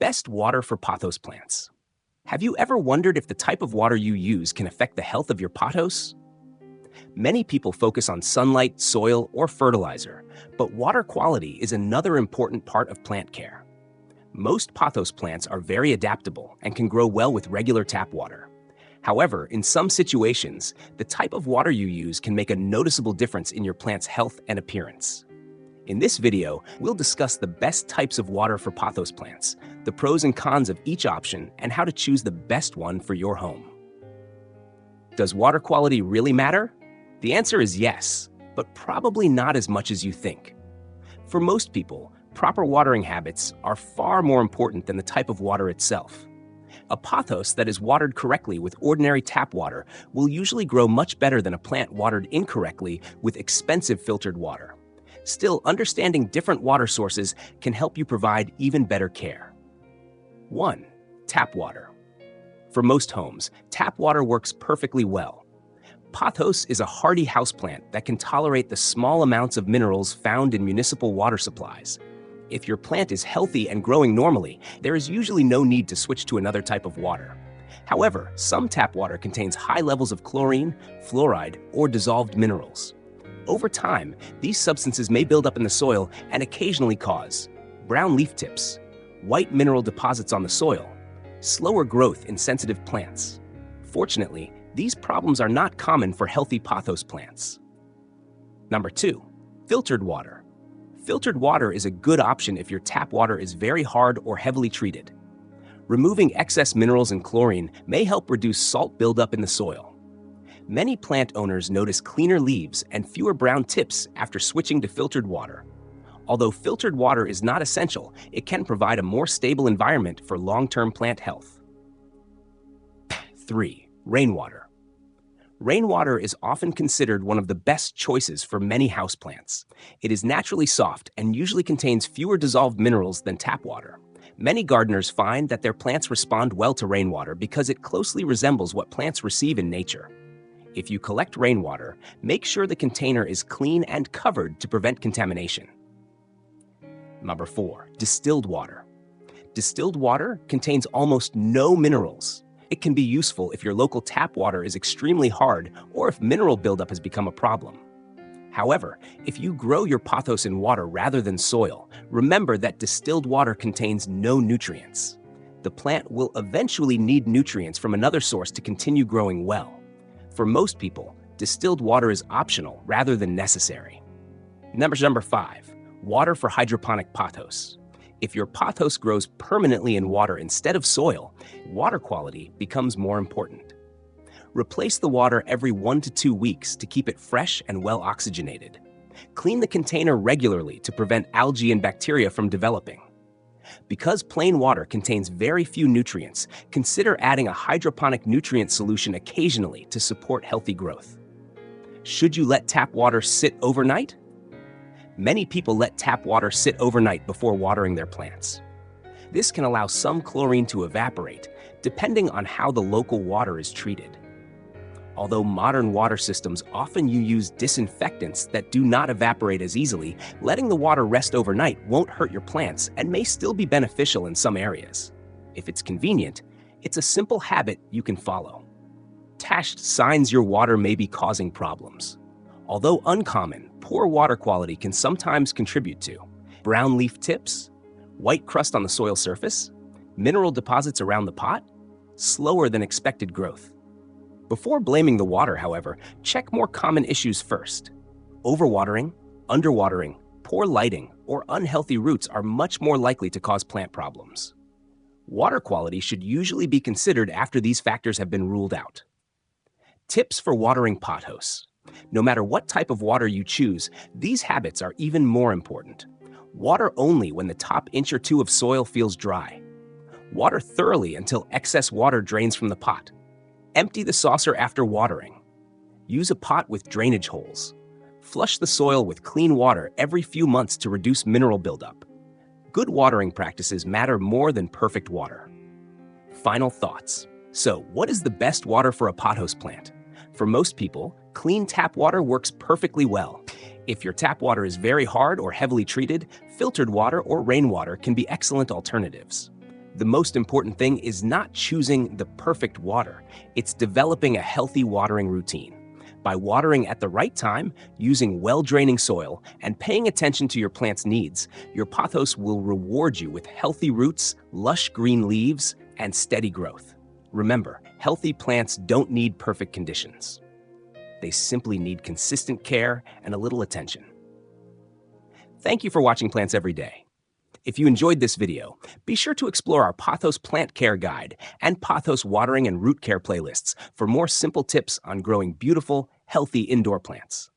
Best water for pothos plants. Have you ever wondered if the type of water you use can affect the health of your pothos? Many people focus on sunlight, soil, or fertilizer, but water quality is another important part of plant care. Most pothos plants are very adaptable and can grow well with regular tap water. However, in some situations, the type of water you use can make a noticeable difference in your plant's health and appearance. In this video, we'll discuss the best types of water for pothos plants, the pros and cons of each option, and how to choose the best one for your home. Does water quality really matter? The answer is yes, but probably not as much as you think. For most people, proper watering habits are far more important than the type of water itself. A pothos that is watered correctly with ordinary tap water will usually grow much better than a plant watered incorrectly with expensive filtered water. Still, understanding different water sources can help you provide even better care. 1. Tap water. For most homes, tap water works perfectly well. Pothos is a hardy houseplant that can tolerate the small amounts of minerals found in municipal water supplies. If your plant is healthy and growing normally, there is usually no need to switch to another type of water. However, some tap water contains high levels of chlorine, fluoride, or dissolved minerals. Over time, these substances may build up in the soil and occasionally cause brown leaf tips, white mineral deposits on the soil, slower growth in sensitive plants. Fortunately, these problems are not common for healthy pothos plants. Number 2. Filtered water. Filtered water is a good option if your tap water is very hard or heavily treated. Removing excess minerals and chlorine may help reduce salt buildup in the soil. Many plant owners notice cleaner leaves and fewer brown tips after switching to filtered water. Although filtered water is not essential, it can provide a more stable environment for long-term plant health. 3. Rainwater. Rainwater is often considered one of the best choices for many houseplants. It is naturally soft and usually contains fewer dissolved minerals than tap water. Many gardeners find that their plants respond well to rainwater because it closely resembles what plants receive in nature. If you collect rainwater, make sure the container is clean and covered to prevent contamination. Number 4. Distilled water. Distilled water contains almost no minerals. It can be useful if your local tap water is extremely hard or if mineral buildup has become a problem. However, if you grow your pothos in water rather than soil, remember that distilled water contains no nutrients. The plant will eventually need nutrients from another source to continue growing well. For most people, distilled water is optional rather than necessary. Number 5. Water for hydroponic pothos. If your pothos grows permanently in water instead of soil, water quality becomes more important. Replace the water every 1 to 2 weeks to keep it fresh and well oxygenated. Clean the container regularly to prevent algae and bacteria from developing. Because plain water contains very few nutrients, consider adding a hydroponic nutrient solution occasionally to support healthy growth. Should you let tap water sit overnight? Many people let tap water sit overnight before watering their plants. This can allow some chlorine to evaporate, depending on how the local water is treated. Although modern water systems often use disinfectants that do not evaporate as easily, letting the water rest overnight won't hurt your plants and may still be beneficial in some areas. If it's convenient, it's a simple habit you can follow. Signs your water may be causing problems. Although uncommon, poor water quality can sometimes contribute to brown leaf tips, white crust on the soil surface, mineral deposits around the pot, slower than expected growth. Before blaming the water, however, check more common issues first. Overwatering, underwatering, poor lighting, or unhealthy roots are much more likely to cause plant problems. Water quality should usually be considered after these factors have been ruled out. Tips for watering pothos. No matter what type of water you choose, these habits are even more important. Water only when the top inch or 2 of soil feels dry. Water thoroughly until excess water drains from the pot. Empty the saucer after watering. Use a pot with drainage holes. Flush the soil with clean water every few months to reduce mineral buildup. Good watering practices matter more than perfect water. Final thoughts. So, what is the best water for a pothos plant? For most people, clean tap water works perfectly well. If your tap water is very hard or heavily treated, filtered water or rainwater can be excellent alternatives. The most important thing is not choosing the perfect water, it's developing a healthy watering routine. By watering at the right time, using well-draining soil, and paying attention to your plant's needs, your pothos will reward you with healthy roots, lush green leaves, and steady growth. Remember, healthy plants don't need perfect conditions. They simply need consistent care and a little attention. Thank you for watching Plants Every Day. If you enjoyed this video, be sure to explore our Pothos Plant Care Guide and Pothos Watering and Root Care playlists for more simple tips on growing beautiful, healthy indoor plants.